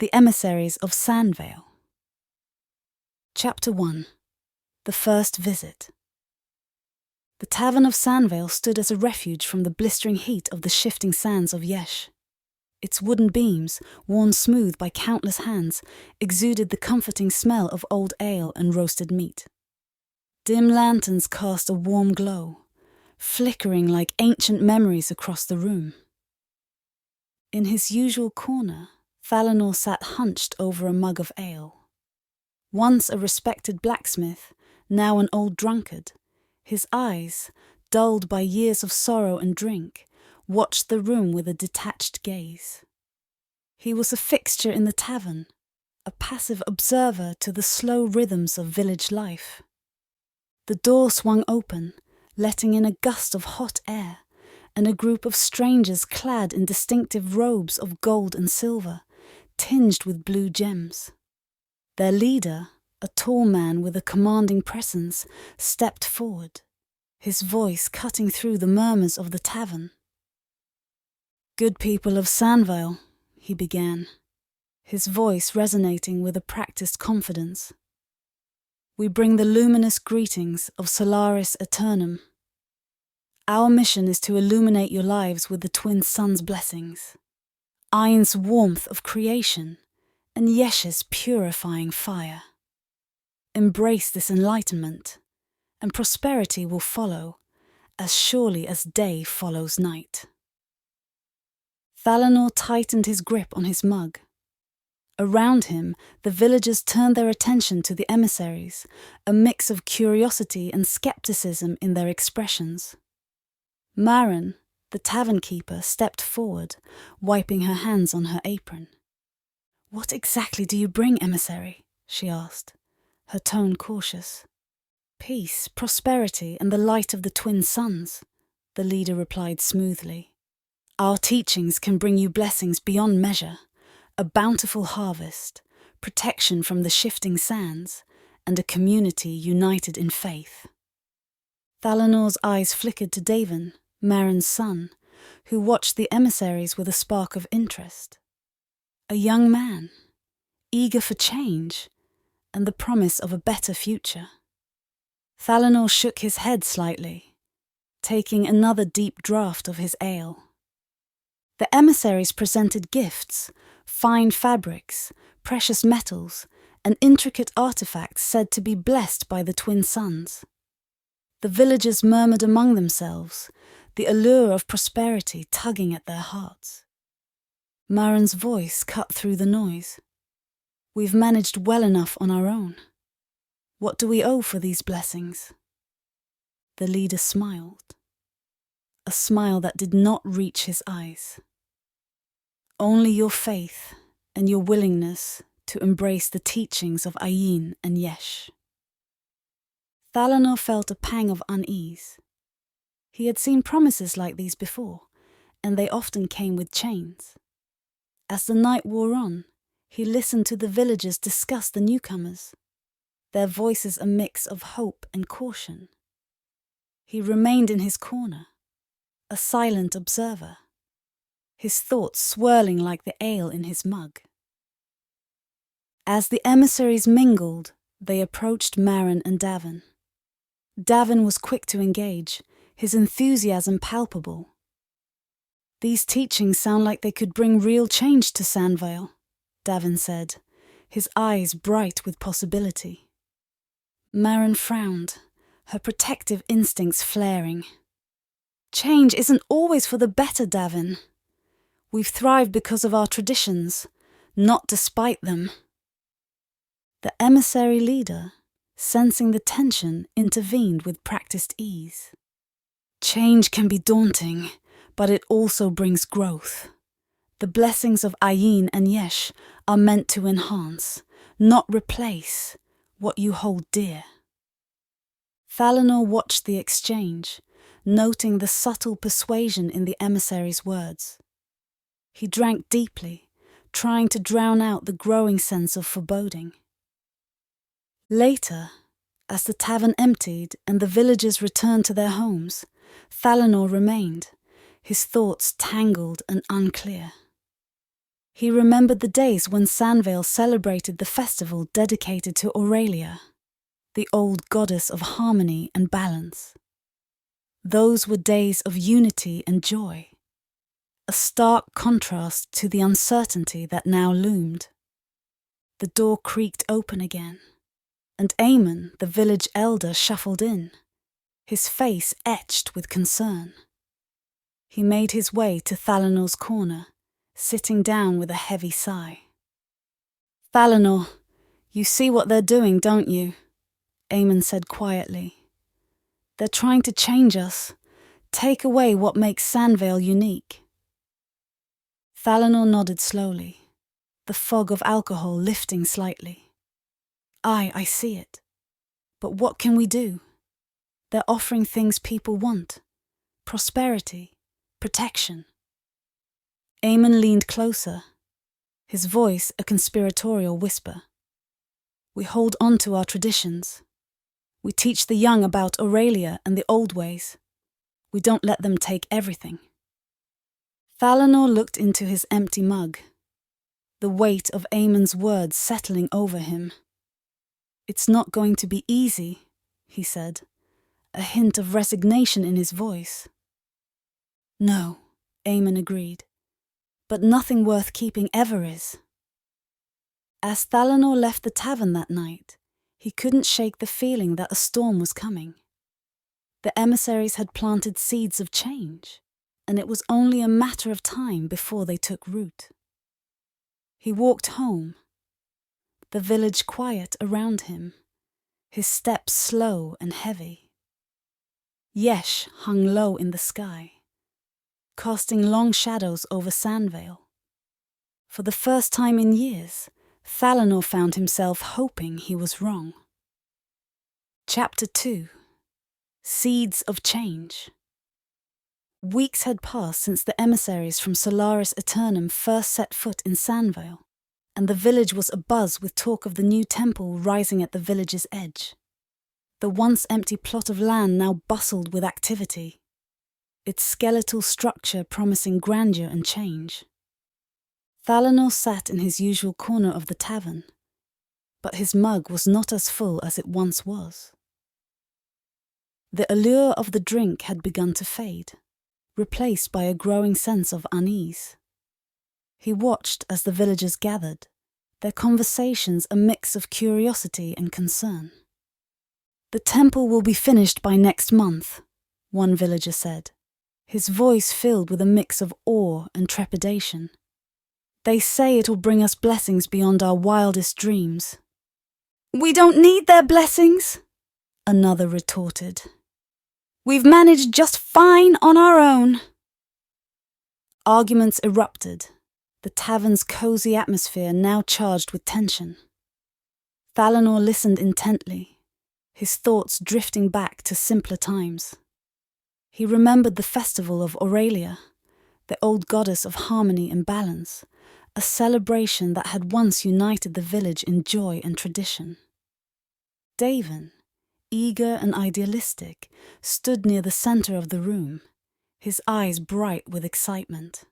The Emissaries of Sandveil. Chapter 1. The First Visit. The Tavern of Sandveil stood as a refuge from the blistering heat of the shifting sands of Yesh. Its wooden beams, worn smooth by countless hands, exuded the comforting smell of old ale and roasted meat. Dim lanterns cast a warm glow, flickering like ancient memories across the room. In his usual corner, Thalanor sat hunched over a mug of ale. Once a respected blacksmith, now an old drunkard, his eyes, dulled by years of sorrow and drink, watched the room with a detached gaze. He was a fixture in the tavern, a passive observer to the slow rhythms of village life. The door swung open, letting in a gust of hot air, and a group of strangers clad in distinctive robes of gold and silver, tinged with blue gems. Their leader, a tall man with a commanding presence, stepped forward, his voice cutting through the murmurs of the tavern. "Good people of Sandveil," he began, his voice resonating with a practiced confidence. "We bring the luminous greetings of Solaris Aeternum. Our mission is to illuminate your lives with the twin sun's blessings, Ain's warmth of creation, and Yesh's purifying fire. Embrace this enlightenment, and prosperity will follow, as surely as day follows night." Thalanor tightened his grip on his mug. Around him, the villagers turned their attention to the emissaries, a mix of curiosity and skepticism in their expressions. Maren, the tavern keeper, stepped forward, wiping her hands on her apron. "What exactly do you bring, emissary?" she asked, her tone cautious. "Peace, prosperity, and the light of the twin suns," the leader replied smoothly. "Our teachings can bring you blessings beyond measure, a bountiful harvest, protection from the shifting sands, and a community united in faith." Thalanor's eyes flickered to Davin, Maren's son, who watched the emissaries with a spark of interest. A young man, eager for change, and the promise of a better future. Thalanor shook his head slightly, taking another deep draught of his ale. The emissaries presented gifts, fine fabrics, precious metals, and intricate artifacts said to be blessed by the twin suns. The villagers murmured among themselves, the allure of prosperity tugging at their hearts. Maren's voice cut through the noise. "We've managed well enough on our own. What do we owe for these blessings?" The leader smiled, a smile that did not reach his eyes. "Only your faith and your willingness to embrace the teachings of Ain and Yesh." Thalanor felt a pang of unease. He had seen promises like these before, and they often came with chains. As the night wore on, he listened to the villagers discuss the newcomers, their voices a mix of hope and caution. He remained in his corner, a silent observer, his thoughts swirling like the ale in his mug. As the emissaries mingled, they approached Maren and Davin. Davin was quick to engage, his enthusiasm palpable. "These teachings sound like they could bring real change to Sandveil," Davin said, his eyes bright with possibility. Maren frowned, her protective instincts flaring. "Change isn't always for the better, Davin. We've thrived because of our traditions, not despite them." The emissary leader, sensing the tension, intervened with practiced ease. "Change can be daunting, but it also brings growth. The blessings of Ain and Yesh are meant to enhance, not replace, what you hold dear." Thalanor watched the exchange, noting the subtle persuasion in the emissary's words. He drank deeply, trying to drown out the growing sense of foreboding. Later, as the tavern emptied and the villagers returned to their homes, Thalanor remained, his thoughts tangled and unclear. He remembered the days when Sandveil celebrated the festival dedicated to Aurelia, the old goddess of harmony and balance. Those were days of unity and joy, a stark contrast to the uncertainty that now loomed. The door creaked open again, and Eamon, the village elder, shuffled in, his face etched with concern. He made his way to Thalanor's corner, sitting down with a heavy sigh. "Thalanor, you see what they're doing, don't you?" Eamon said quietly. "They're trying to change us, take away what makes Sandveil unique." Thalanor nodded slowly, the fog of alcohol lifting slightly. I see it. But what can we do? They're offering things people want. Prosperity, protection. Eamon leaned closer, his voice a conspiratorial whisper. "We hold on to our traditions. We teach the young about Aurelia and the old ways. We don't let them take everything." Thalanor looked into his empty mug, the weight of Eamon's words settling over him. "It's not going to be easy," he said, a hint of resignation in his voice. "No," Eamon agreed, "but nothing worth keeping ever is." As Thalanor left the tavern that night, he couldn't shake the feeling that a storm was coming. The emissaries had planted seeds of change, and it was only a matter of time before they took root. He walked home, the village quiet around him, his steps slow and heavy. Yesh hung low in the sky, casting long shadows over Sandveil. For the first time in years, Thalanor found himself hoping he was wrong. Chapter 2. Seeds of Change. Weeks had passed since the emissaries from Solaris Aeternum first set foot in Sandveil, and the village was abuzz with talk of the new temple rising at the village's edge. The once empty plot of land now bustled with activity, its skeletal structure promising grandeur and change. Thalanor sat in his usual corner of the tavern, but his mug was not as full as it once was. The allure of the drink had begun to fade, replaced by a growing sense of unease. He watched as the villagers gathered, their conversations a mix of curiosity and concern. "The temple will be finished by next month," one villager said, his voice filled with a mix of awe and trepidation. "They say it'll bring us blessings beyond our wildest dreams." "We don't need their blessings," another retorted. "We've managed just fine on our own." Arguments erupted, the tavern's cozy atmosphere now charged with tension. Thalanor listened intently, his thoughts drifting back to simpler times. He remembered the festival of Aurelia, the old goddess of harmony and balance, a celebration that had once united the village in joy and tradition. Davin, eager and idealistic, stood near the center of the room, his eyes bright with excitement.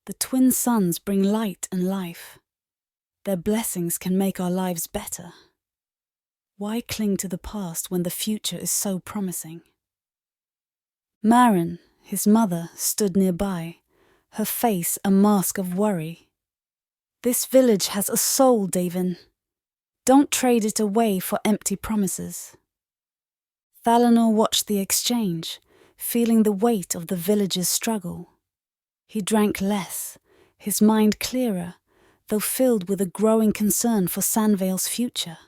The twin suns bring light and life. Their blessings can make our lives better. Why cling to the past when the future is so promising? Maren, his mother, stood nearby, her face a mask of worry. "This village has a soul, Davin. Don't trade it away for empty promises." Thalanor watched the exchange, feeling the weight of the village's struggle. He drank less, his mind clearer, though filled with a growing concern for Sandveil's future.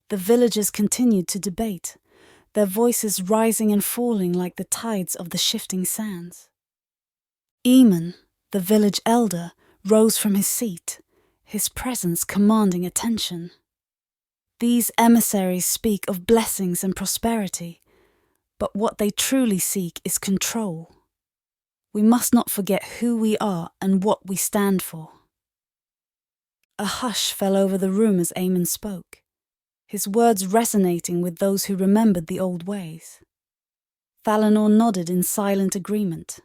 The villagers continued to debate, their voices rising and falling like the tides of the shifting sands. Eamon, the village elder, rose from his seat, his presence commanding attention. These emissaries speak of blessings and prosperity, but what they truly seek is control. We must not forget who we are and what we stand for. A hush fell over the room as Eamon spoke, his words resonating with those who remembered the old ways. Thalanor nodded in silent agreement,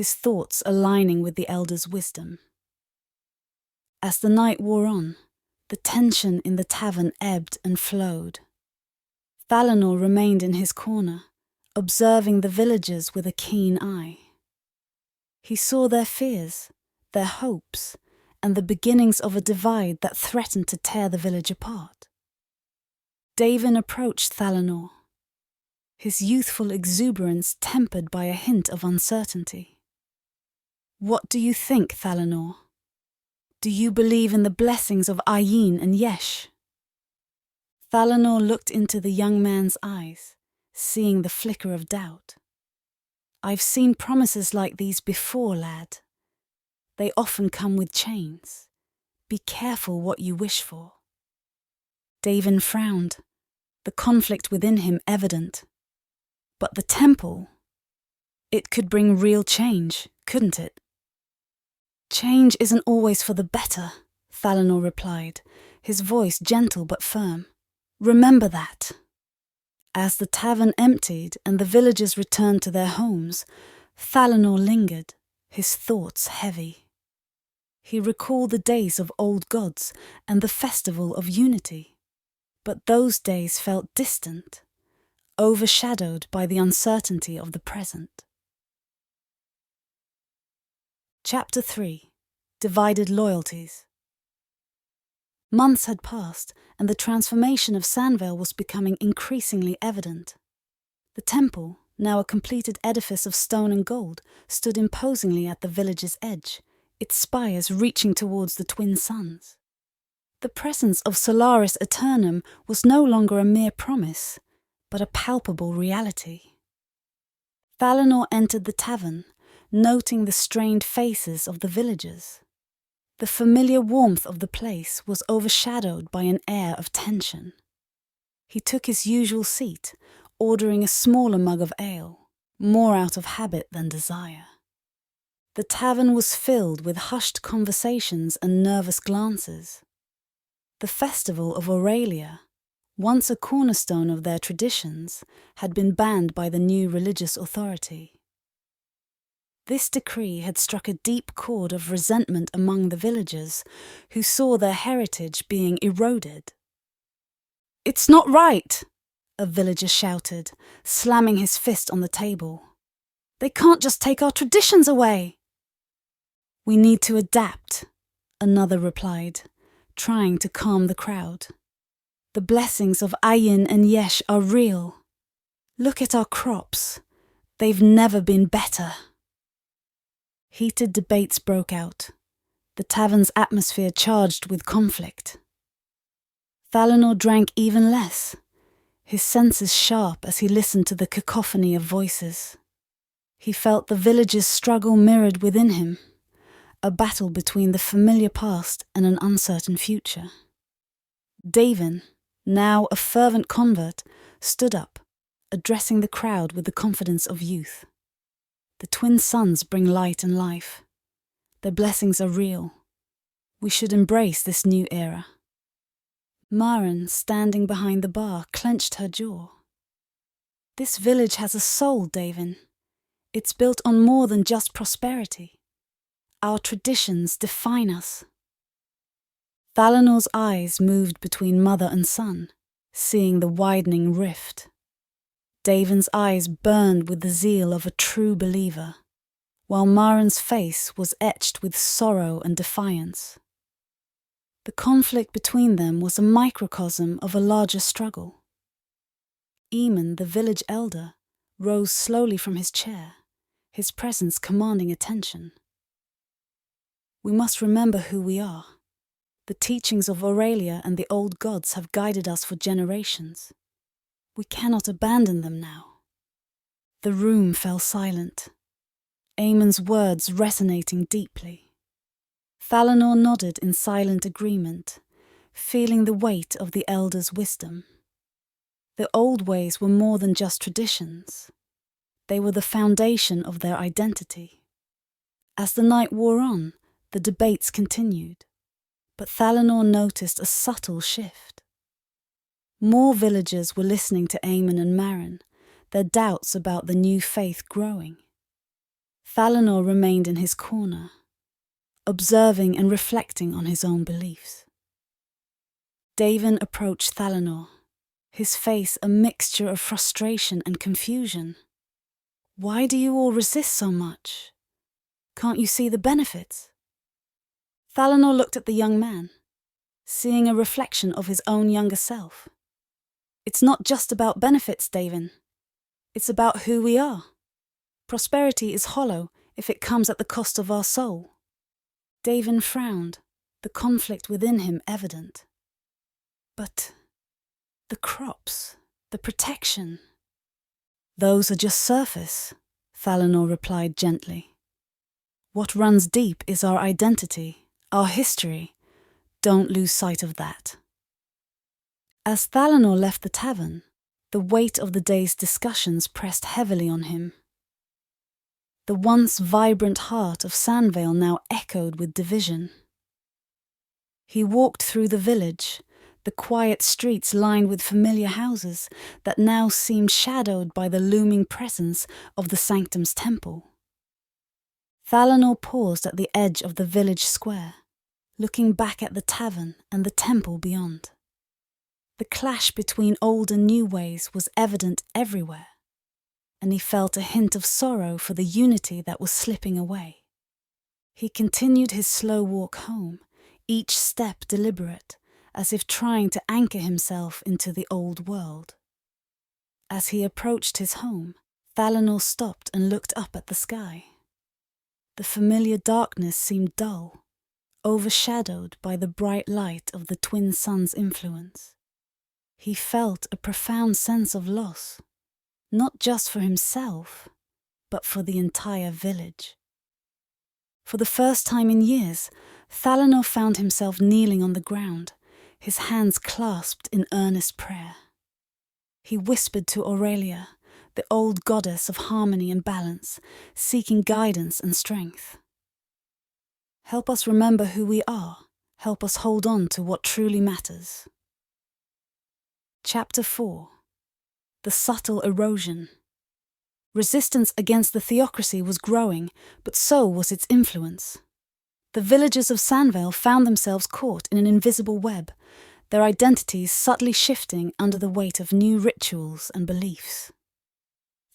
his thoughts aligning with the elders' wisdom. As the night wore on, the tension in the tavern ebbed and flowed. Thalanor remained in his corner, observing the villagers with a keen eye. He saw their fears, their hopes, and the beginnings of a divide that threatened to tear the village apart. Davin approached Thalanor, his youthful exuberance tempered by a hint of uncertainty. "What do you think, Thalanor? Do you believe in the blessings of Ayin and Yesh?" Thalanor looked into the young man's eyes, seeing the flicker of doubt. "I've seen promises like these before, lad. They often come with chains. Be careful what you wish for." Davin frowned, the conflict within him evident. But the temple, it could bring real change, couldn't it? "Change isn't always for the better," Thalanor replied, his voice gentle but firm. "Remember that." As the tavern emptied and the villagers returned to their homes, Thalanor lingered, his thoughts heavy. He recalled the days of old gods and the festival of unity, but those days felt distant, overshadowed by the uncertainty of the present. Chapter 3. Divided Loyalties. Months had passed, and the transformation of Sandveil was becoming increasingly evident. The temple, now a completed edifice of stone and gold, stood imposingly at the village's edge, its spires reaching towards the twin suns. The presence of Solaris Aeternum was no longer a mere promise, but a palpable reality. Thalanor entered the tavern, noting the strained faces of the villagers. The familiar warmth of the place was overshadowed by an air of tension. He took his usual seat, ordering a smaller mug of ale, more out of habit than desire. The tavern was filled with hushed conversations and nervous glances. The festival of Aurelia, once a cornerstone of their traditions, had been banned by the new religious authority. This decree had struck a deep chord of resentment among the villagers, who saw their heritage being eroded. "It's not right!" a villager shouted, slamming his fist on the table. "They can't just take our traditions away!" "We need to adapt," another replied, trying to calm the crowd. "The blessings of Ayin and Yesh are real. Look at our crops. They've never been better." Heated debates broke out, the tavern's atmosphere charged with conflict. Thalanor drank even less, his senses sharp as he listened to the cacophony of voices. He felt the villagers' struggle mirrored within him, a battle between the familiar past and an uncertain future. Davin, now a fervent convert, stood up, addressing the crowd with the confidence of youth. "The twin suns bring light and life. Their blessings are real. We should embrace this new era." Maren, standing behind the bar, clenched her jaw. "This village has a soul, Davin. It's built on more than just prosperity. Our traditions define us." Thalanor's eyes moved between mother and son, seeing the widening rift. Davin's eyes burned with the zeal of a true believer, while Maren's face was etched with sorrow and defiance. The conflict between them was a microcosm of a larger struggle. Eamon, the village elder, rose slowly from his chair, his presence commanding attention. "We must remember who we are. The teachings of Aurelia and the old gods have guided us for generations. We cannot abandon them now." The room fell silent, Eamon's words resonating deeply. Thalanor nodded in silent agreement, feeling the weight of the elders' wisdom. The old ways were more than just traditions. They were the foundation of their identity. As the night wore on, the debates continued, but Thalanor noticed a subtle shift. More villagers were listening to Eamon and Maren, their doubts about the new faith growing. Thalanor remained in his corner, observing and reflecting on his own beliefs. Davin approached Thalanor, his face a mixture of frustration and confusion. "Why do you all resist so much? Can't you see the benefits?" Thalanor looked at the young man, seeing a reflection of his own younger self. "It's not just about benefits, Davin. It's about who we are. Prosperity is hollow if it comes at the cost of our soul." Davin frowned, the conflict within him evident. "But the crops, the protection—" "Those are just surface," Thalanor replied gently. "What runs deep is our identity, our history. Don't lose sight of that." As Thalanor left the tavern, the weight of the day's discussions pressed heavily on him. The once vibrant heart of Sandveil now echoed with division. He walked through the village, the quiet streets lined with familiar houses that now seemed shadowed by the looming presence of the Sanctum's temple. Thalanor paused at the edge of the village square, looking back at the tavern and the temple beyond. The clash between old and new ways was evident everywhere, and he felt a hint of sorrow for the unity that was slipping away. He continued his slow walk home, each step deliberate, as if trying to anchor himself into the old world. As he approached his home, Thalanor stopped and looked up at the sky. The familiar darkness seemed dull, overshadowed by the bright light of the twin suns' influence. He felt a profound sense of loss, not just for himself, but for the entire village. For the first time in years, Thalanor found himself kneeling on the ground, his hands clasped in earnest prayer. He whispered to Aurelia, the old goddess of harmony and balance, seeking guidance and strength. "Help us remember who we are. Help us hold on to what truly matters." Chapter 4. The subtle erosion. Resistance against the theocracy was growing, but so was its influence. The villagers of Sandveil found themselves caught in an invisible web, their identities subtly shifting under the weight of new rituals and beliefs.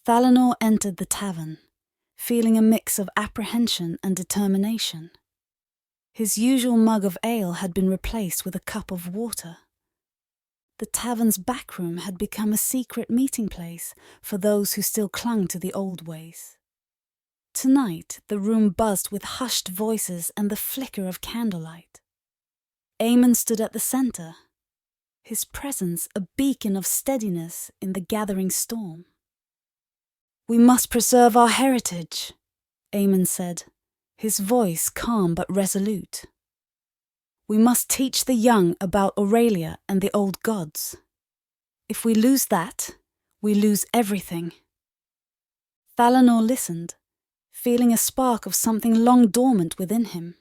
Thalanor entered the tavern, feeling a mix of apprehension and determination. His usual mug of ale had been replaced with a cup of water. The tavern's backroom had become a secret meeting place for those who still clung to the old ways. Tonight, the room buzzed with hushed voices and the flicker of candlelight. Eamon stood at the center, his presence a beacon of steadiness in the gathering storm. "We must preserve our heritage," Eamon said, his voice calm but resolute. "We must teach the young about Aurelia and the old gods. If we lose that, we lose everything." Thalanor listened, feeling a spark of something long dormant within him.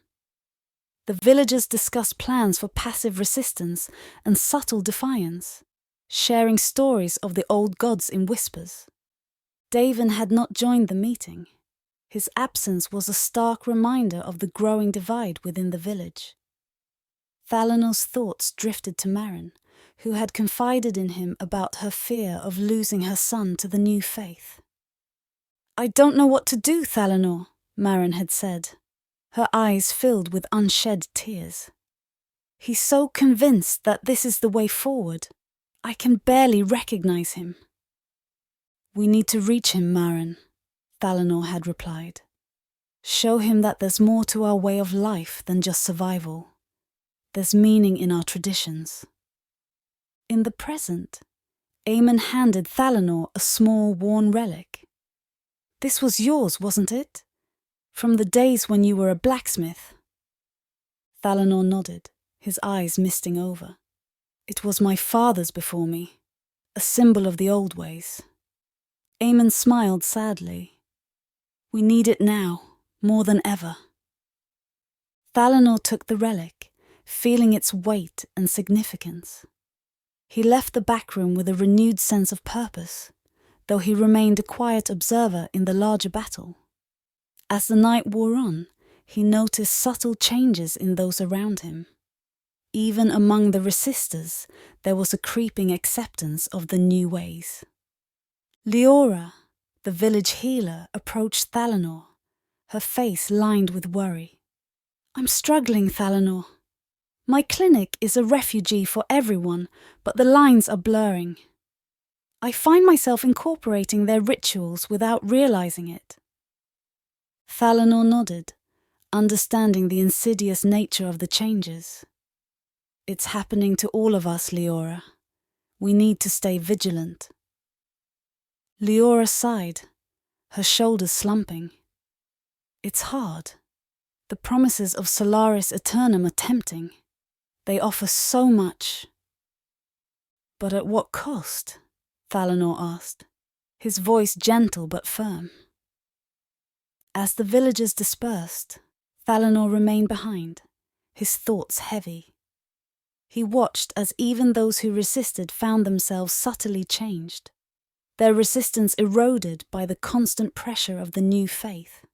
The villagers discussed plans for passive resistance and subtle defiance, sharing stories of the old gods in whispers. Davin had not joined the meeting. His absence was a stark reminder of the growing divide within the village. Thalanor's thoughts drifted to Marin, who had confided in him about her fear of losing her son to the new faith. "I don't know what to do, Thalanor," Marin had said, her eyes filled with unshed tears. "He's so convinced that this is the way forward. I can barely recognize him." "We need to reach him, Marin," Thalanor had replied. "Show him that there's more to our way of life than just survival. There's meaning in our traditions." In the present, Eamon handed Thalanor a small worn relic. "This was yours, wasn't it? From the days when you were a blacksmith?" Thalanor nodded, his eyes misting over. "It was my father's before me, a symbol of the old ways." Eamon smiled sadly. "We need it now, more than ever." Thalanor took the relic, feeling its weight and significance. He left the back room with a renewed sense of purpose, though he remained a quiet observer in the larger battle. As the night wore on, he noticed subtle changes in those around him. Even among the resistors, there was a creeping acceptance of the new ways. Leora, the village healer, approached Thalanor, her face lined with worry. "I'm struggling, Thalanor. My clinic is a refugee for everyone, but the lines are blurring. I find myself incorporating their rituals without realizing it." Thalanor nodded, understanding the insidious nature of the changes. "It's happening to all of us, Leora. We need to stay vigilant." Leora sighed, her shoulders slumping. "It's hard. The promises of Solaris Aeternum are tempting. They offer so much." "But at what cost?" Thalanor asked, his voice gentle but firm. As the villagers dispersed, Thalanor remained behind, his thoughts heavy. He watched as even those who resisted found themselves subtly changed, their resistance eroded by the constant pressure of the new faith.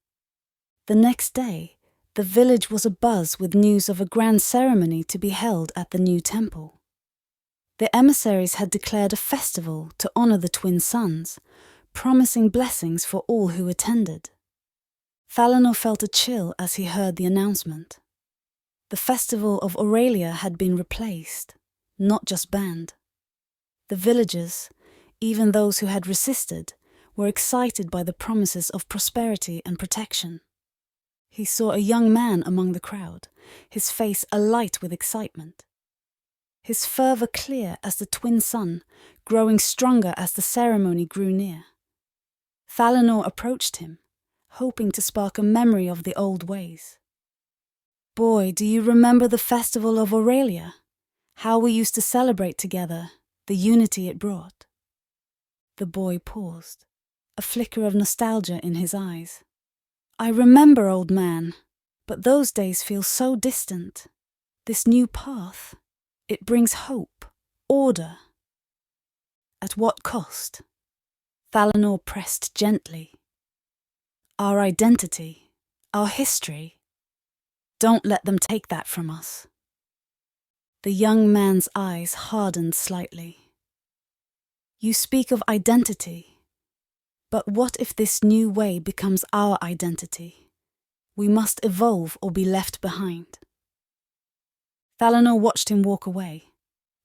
The next day, the village was abuzz with news of a grand ceremony to be held at the new temple. The emissaries had declared a festival to honor the twin sons, promising blessings for all who attended. Thalanor felt a chill as he heard the announcement. The festival of Aurelia had been replaced, not just banned. The villagers, even those who had resisted, were excited by the promises of prosperity and protection. He saw a young man among the crowd, his face alight with excitement. His fervor clear as the twin sun, growing stronger as the ceremony grew near. Thalanor approached him, hoping to spark a memory of the old ways. "Boy, do you remember the festival of Aurelia? How we used to celebrate together, the unity it brought?" The boy paused, a flicker of nostalgia in his eyes. "I remember, old man, but those days feel so distant. This new path, it brings hope, order." "At what cost?" Thalanor pressed gently. "Our identity, our history. Don't let them take that from us." The young man's eyes hardened slightly. "You speak of identity, but what if this new way becomes our identity? We must evolve or be left behind." Thalanor watched him walk away,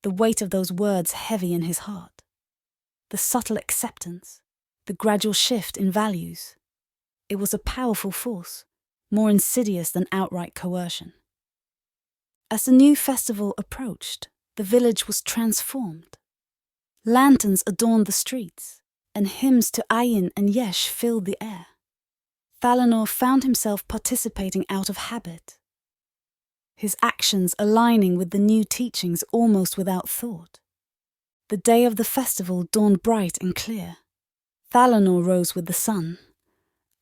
the weight of those words heavy in his heart. The subtle acceptance, the gradual shift in values. It was a powerful force, more insidious than outright coercion. As the new festival approached, the village was transformed. Lanterns adorned the streets, and hymns to Ayin and Yesh filled the air. Thalanor found himself participating out of habit, his actions aligning with the new teachings almost without thought. The day of the festival dawned bright and clear. Thalanor rose with the sun,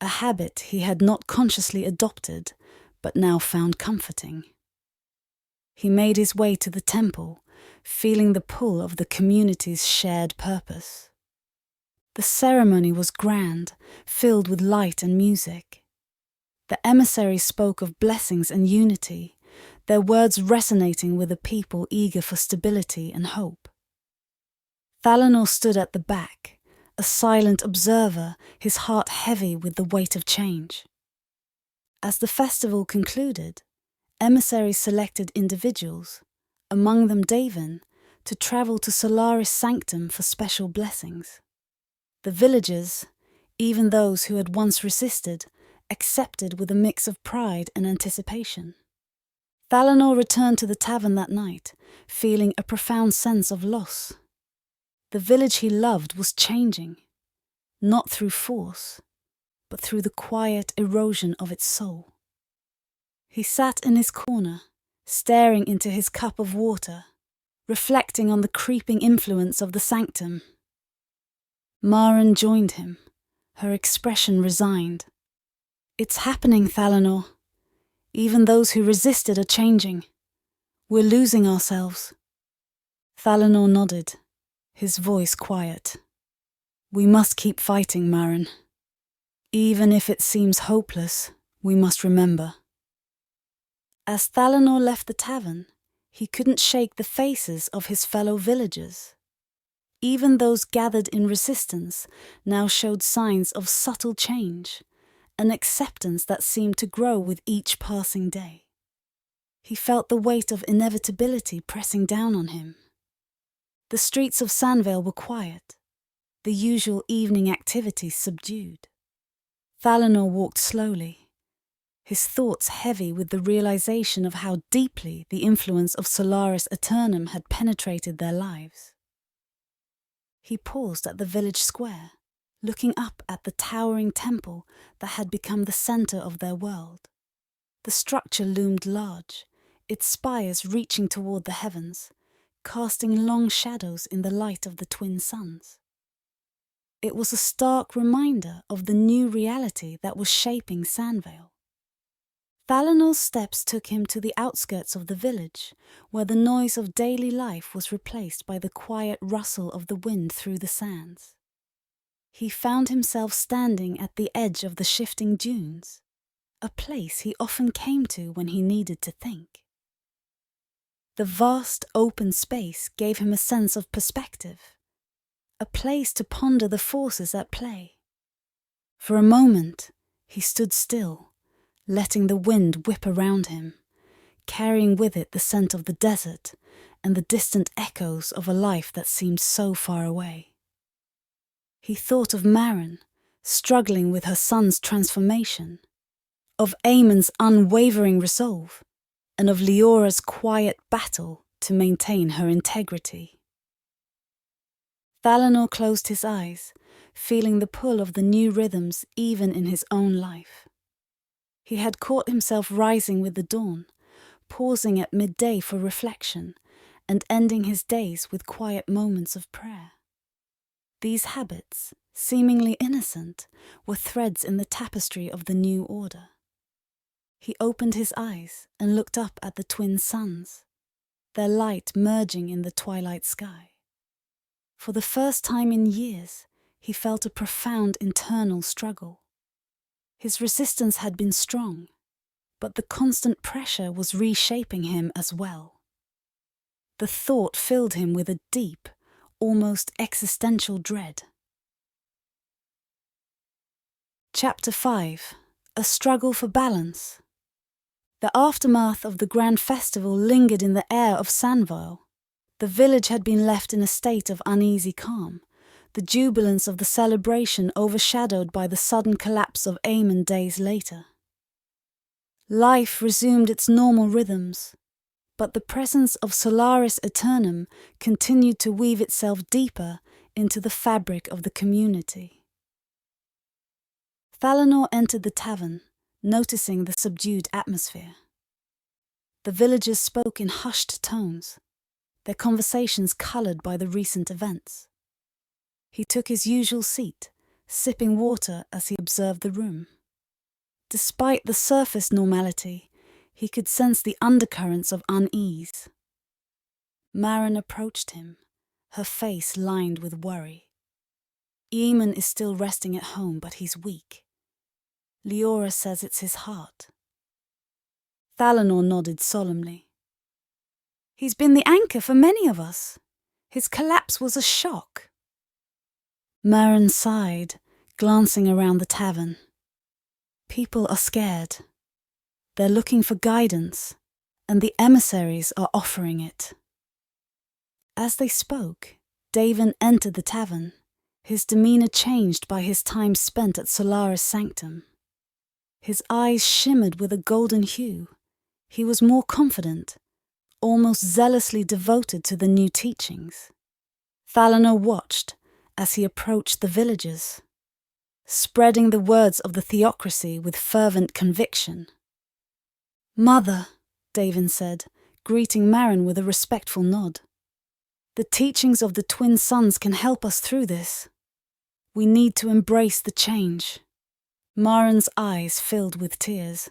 a habit he had not consciously adopted, but now found comforting. He made his way to the temple, feeling the pull of the community's shared purpose. The ceremony was grand, filled with light and music. The emissaries spoke of blessings and unity, their words resonating with a people eager for stability and hope. Thalanor stood at the back, a silent observer, his heart heavy with the weight of change. As the festival concluded, emissaries selected individuals, among them Davin, to travel to Solaris Sanctum for special blessings. The villagers, even those who had once resisted, accepted with a mix of pride and anticipation. Thalanor returned to the tavern that night, feeling a profound sense of loss. The village he loved was changing, not through force, but through the quiet erosion of its soul. He sat in his corner, staring into his cup of water, reflecting on the creeping influence of the sanctum. Maren joined him, her expression resigned. "It's happening, Thalanor. Even those who resisted are changing. We're losing ourselves." Thalanor nodded, his voice quiet. "We must keep fighting, Maren. Even if it seems hopeless, we must remember. As Thalanor left the tavern, he couldn't shake the faces of his fellow villagers. Even those gathered in resistance now showed signs of subtle change, an acceptance that seemed to grow with each passing day. He felt the weight of inevitability pressing down on him. The streets of Sandveil were quiet, the usual evening activities subdued. Thalanor walked slowly, his thoughts heavy with the realization of how deeply the influence of Solaris Aeternum had penetrated their lives. He paused at the village square, looking up at the towering temple that had become the center of their world. The structure loomed large, its spires reaching toward the heavens, casting long shadows in the light of the twin suns. It was a stark reminder of the new reality that was shaping Sandveil. Thalanor's steps took him to the outskirts of the village, where the noise of daily life was replaced by the quiet rustle of the wind through the sands. He found himself standing at the edge of the shifting dunes, a place he often came to when he needed to think. The vast open space gave him a sense of perspective, a place to ponder the forces at play. For a moment, he stood still, letting the wind whip around him, carrying with it the scent of the desert and the distant echoes of a life that seemed so far away. He thought of Maren, struggling with her son's transformation, of Aemon's unwavering resolve, and of Leora's quiet battle to maintain her integrity. Thalanor closed his eyes, feeling the pull of the new rhythms even in his own life. He had caught himself rising with the dawn, pausing at midday for reflection, and ending his days with quiet moments of prayer. These habits, seemingly innocent, were threads in the tapestry of the new order. He opened his eyes and looked up at the twin suns, their light merging in the twilight sky. For the first time in years, he felt a profound internal struggle. His resistance had been strong, but the constant pressure was reshaping him as well. The thought filled him with a deep, almost existential dread. Chapter 5. A Struggle for Balance. The aftermath of the grand festival lingered in the air of Sandveil. The village had been left in a state of uneasy calm, the jubilance of the celebration overshadowed by the sudden collapse of Aemon days later. Life resumed its normal rhythms, but the presence of Solaris Aeternum continued to weave itself deeper into the fabric of the community. Thalanor entered the tavern, noticing the subdued atmosphere. The villagers spoke in hushed tones, their conversations coloured by the recent events. He took his usual seat, sipping water as he observed the room. Despite the surface normality, he could sense the undercurrents of unease. Maren approached him, her face lined with worry. Aemon is still resting at home, but he's weak. Leora says it's his heart. Thalanor nodded solemnly. He's been the anchor for many of us. His collapse was a shock. Maren sighed, glancing around the tavern. People are scared. They're looking for guidance, and the emissaries are offering it. As they spoke, Davin entered the tavern, his demeanour changed by his time spent at Solaris Sanctum. His eyes shimmered with a golden hue. He was more confident, almost zealously devoted to the new teachings. Thalanor watched as he approached the villagers, spreading the words of the theocracy with fervent conviction. "Mother," Davin said, greeting Maren with a respectful nod. "The teachings of the twin sons can help us through this. We need to embrace the change." Maren's eyes filled with tears.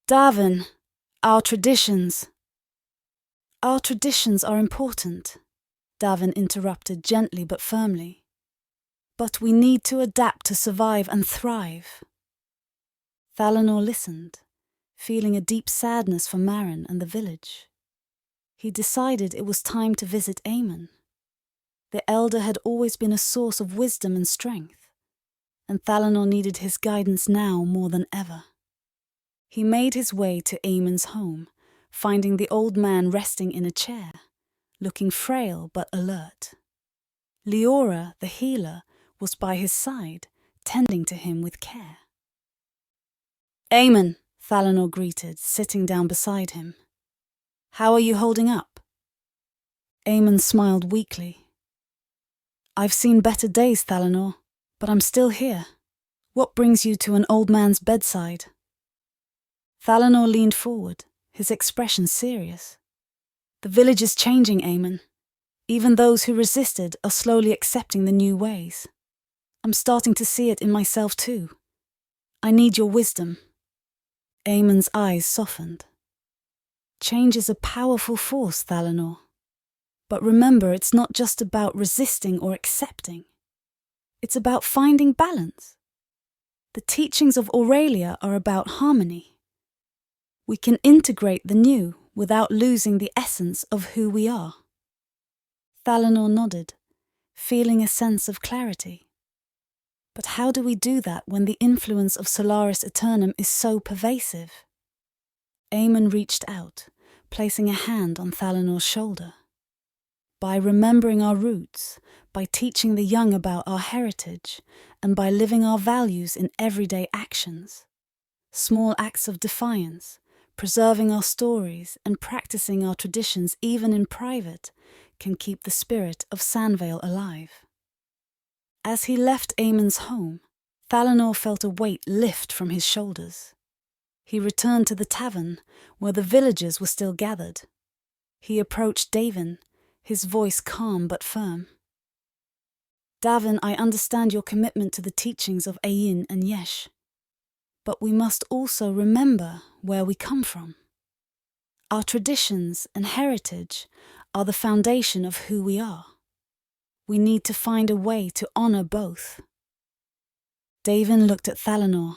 "Davin, our traditions." "Our traditions are important," Davin interrupted gently but firmly. But we need to adapt to survive and thrive. Thalanor listened, feeling a deep sadness for Marin and the village. He decided it was time to visit Aemon. The elder had always been a source of wisdom and strength, and Thalanor needed his guidance now more than ever. He made his way to Aemon's home, finding the old man resting in a chair, looking frail but alert. Leora, the healer, was by his side, tending to him with care. "Aemon," Thalanor greeted, sitting down beside him. "How are you holding up?" Aemon smiled weakly. "I've seen better days, Thalanor, but I'm still here. What brings you to an old man's bedside?" Thalanor leaned forward, his expression serious. "The village is changing, Aemon. Even those who resisted are slowly accepting the new ways. I'm starting to see it in myself too. I need your wisdom." Aemon's eyes softened. "Change is a powerful force, Thalanor. But remember, it's not just about resisting or accepting. It's about finding balance. The teachings of Aurelia are about harmony. We can integrate the new without losing the essence of who we are." Thalanor nodded, feeling a sense of clarity. But how do we do that when the influence of Solaris Aeternum is so pervasive? Aemon reached out, placing a hand on Thalanor's shoulder. By remembering our roots, by teaching the young about our heritage, and by living our values in everyday actions, small acts of defiance, preserving our stories and practicing our traditions even in private, can keep the spirit of Sandveil alive. As he left Aemon's home, Thalanor felt a weight lift from his shoulders. He returned to the tavern, where the villagers were still gathered. He approached Davin, his voice calm but firm. "Davin, I understand your commitment to the teachings of Ayin and Yesh. But we must also remember where we come from. Our traditions and heritage are the foundation of who we are. We need to find a way to honor both." Davin looked at Thalanor,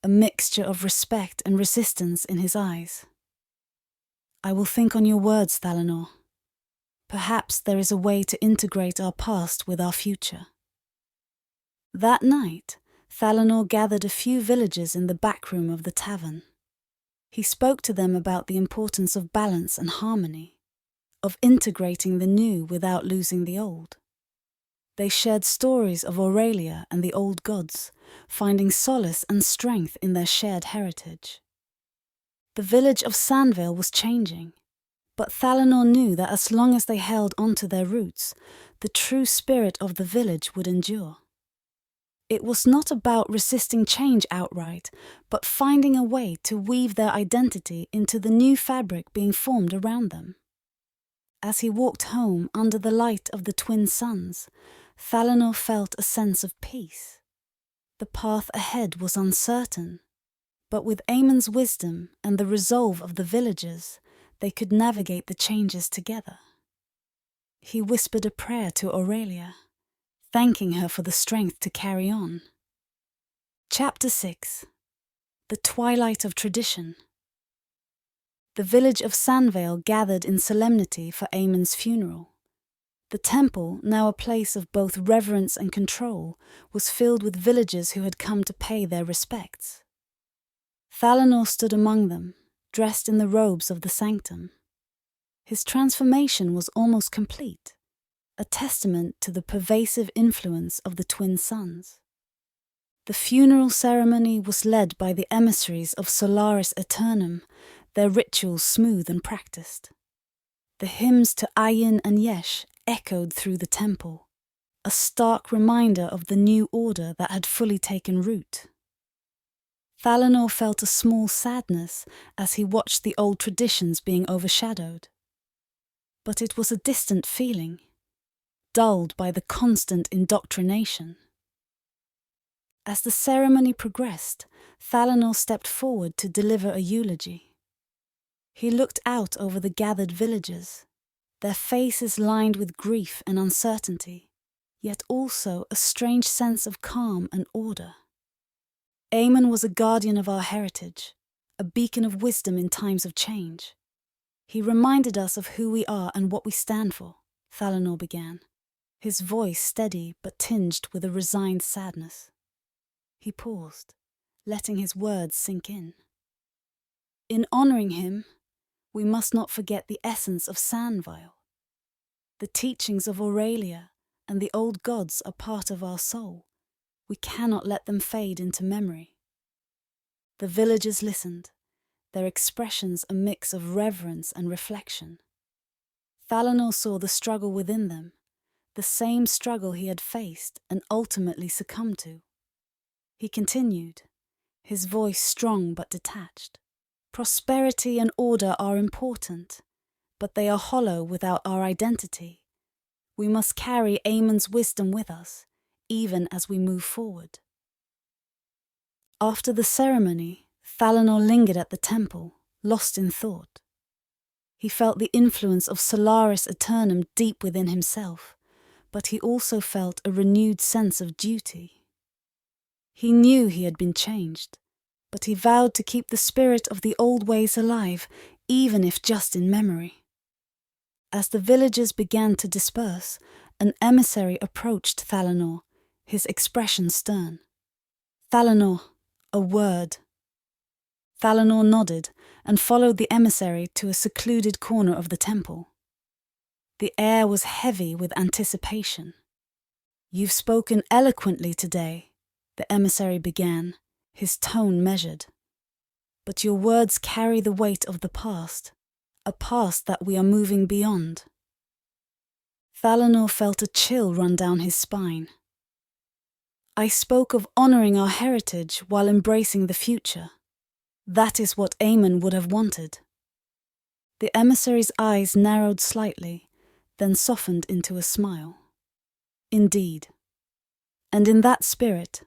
a mixture of respect and resistance in his eyes. "I will think on your words, Thalanor. Perhaps there is a way to integrate our past with our future." That night, Thalanor gathered a few villagers in the back room of the tavern. He spoke to them about the importance of balance and harmony, of integrating the new without losing the old. They shared stories of Aurelia and the old gods, finding solace and strength in their shared heritage. The village of Sandveil was changing, but Thalanor knew that as long as they held onto their roots, the true spirit of the village would endure. It was not about resisting change outright, but finding a way to weave their identity into the new fabric being formed around them. As he walked home under the light of the twin suns, Thalanor felt a sense of peace. The path ahead was uncertain, but with Aemon's wisdom and the resolve of the villagers, they could navigate the changes together. He whispered a prayer to Aurelia, thanking her for the strength to carry on. Chapter 6. The Twilight of Tradition. The village of Sandveil gathered in solemnity for Aemon's funeral. The temple, now a place of both reverence and control, was filled with villagers who had come to pay their respects. Thalanor stood among them, dressed in the robes of the sanctum. His transformation was almost complete, a testament to the pervasive influence of the twin suns. The funeral ceremony was led by the emissaries of Solaris Aeternum, their rituals smooth and practiced. The hymns to Ayin and Yesh echoed through the temple, a stark reminder of the new order that had fully taken root. Thalanor felt a small sadness as he watched the old traditions being overshadowed. But it was a distant feeling, dulled by the constant indoctrination. As the ceremony progressed, Thalanor stepped forward to deliver a eulogy. He looked out over the gathered villagers, their faces lined with grief and uncertainty, yet also a strange sense of calm and order. Eamon was a guardian of our heritage, a beacon of wisdom in times of change. He reminded us of who we are and what we stand for, Thalanor began, his voice steady but tinged with a resigned sadness. He paused, letting his words sink in. In honouring him, we must not forget the essence of Sandveil. The teachings of Aurelia and the old gods are part of our soul. We cannot let them fade into memory. The villagers listened, their expressions a mix of reverence and reflection. Thalanor saw the struggle within them, the same struggle he had faced and ultimately succumbed to. He continued, his voice strong but detached. Prosperity and order are important, but they are hollow without our identity. We must carry Eamon's wisdom with us, even as we move forward. After the ceremony, Thalanor lingered at the temple, lost in thought. He felt the influence of Solaris Aeternum deep within himself, but he also felt a renewed sense of duty. He knew he had been changed, but he vowed to keep the spirit of the old ways alive, even if just in memory. As the villagers began to disperse, an emissary approached Thalanor, his expression stern. "Thalanor, a word." Thalanor nodded and followed the emissary to a secluded corner of the temple. The air was heavy with anticipation. "You've spoken eloquently today," the emissary began, his tone measured. "But your words carry the weight of the past, a past that we are moving beyond." Thalanor felt a chill run down his spine. "I spoke of honouring our heritage while embracing the future. That is what Eamon would have wanted." The emissary's eyes narrowed slightly, then softened into a smile. "Indeed. And in that spirit,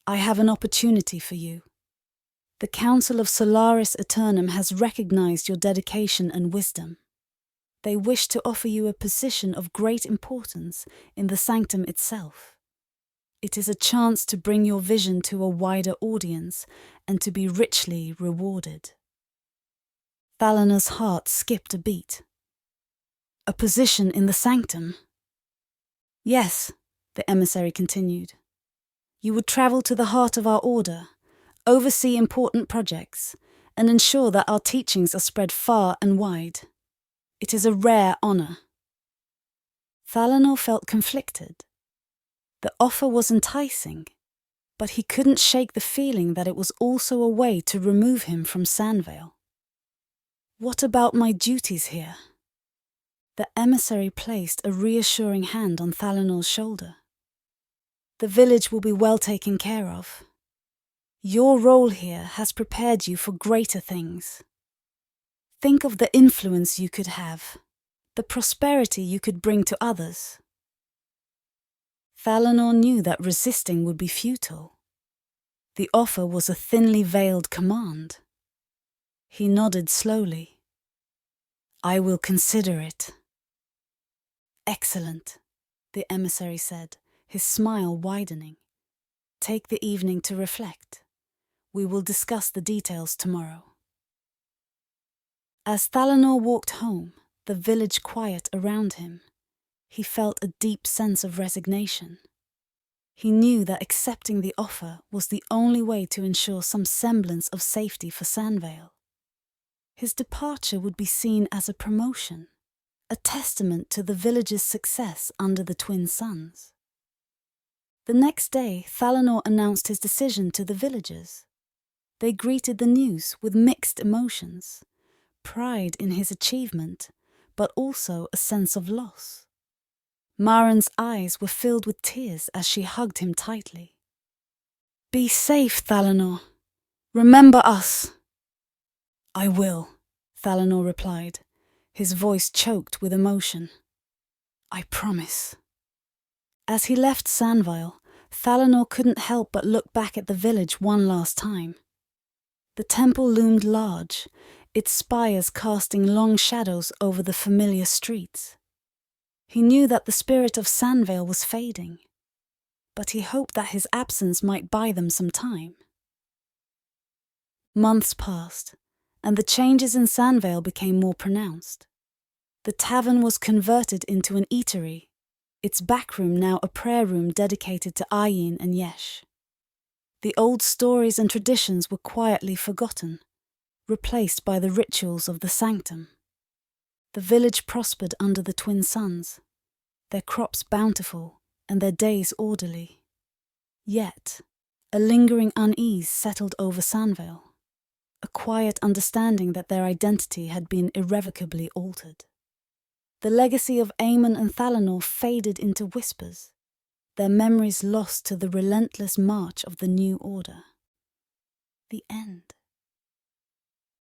I have an opportunity for you. The Council of Solaris Aeternum has recognized your dedication and wisdom. They wish to offer you a position of great importance in the sanctum itself. It is a chance to bring your vision to a wider audience and to be richly rewarded." Thalanor's heart skipped a beat. "A position in the sanctum?" "Yes," the emissary continued. "You would travel to the heart of our order, oversee important projects, and ensure that our teachings are spread far and wide. It is a rare honour." Thalanor felt conflicted. The offer was enticing, but he couldn't shake the feeling that it was also a way to remove him from Sandveil. "What about my duties here?" The emissary placed a reassuring hand on Thalanor's shoulder. "The village will be well taken care of. Your role here has prepared you for greater things. Think of the influence you could have, the prosperity you could bring to others." Thalanor knew that resisting would be futile. The offer was a thinly veiled command. He nodded slowly. "I will consider it." "Excellent," the emissary said, his smile widening. "Take the evening to reflect. We will discuss the details tomorrow." As Thalanor walked home, the village quiet around him, he felt a deep sense of resignation. He knew that accepting the offer was the only way to ensure some semblance of safety for Sandveil. His departure would be seen as a promotion, a testament to the village's success under the twin suns. The next day, Thalanor announced his decision to the villagers. They greeted the news with mixed emotions, pride in his achievement, but also a sense of loss. Maren's eyes were filled with tears as she hugged him tightly. "Be safe, Thalanor. Remember us." "I will," Thalanor replied, his voice choked with emotion. "I promise." As he left Sandveil, Thalanor couldn't help but look back at the village one last time. The temple loomed large, its spires casting long shadows over the familiar streets. He knew that the spirit of Sandveil was fading, but he hoped that his absence might buy them some time. Months passed, and the changes in Sandveil became more pronounced. The tavern was converted into an eatery, its back room now a prayer room dedicated to Ayin and Yesh. The old stories and traditions were quietly forgotten, replaced by the rituals of the sanctum. The village prospered under the twin suns, their crops bountiful and their days orderly. Yet, a lingering unease settled over Sandveil, a quiet understanding that their identity had been irrevocably altered. The legacy of Aemon and Thalanor faded into whispers, their memories lost to the relentless march of the new order. The end.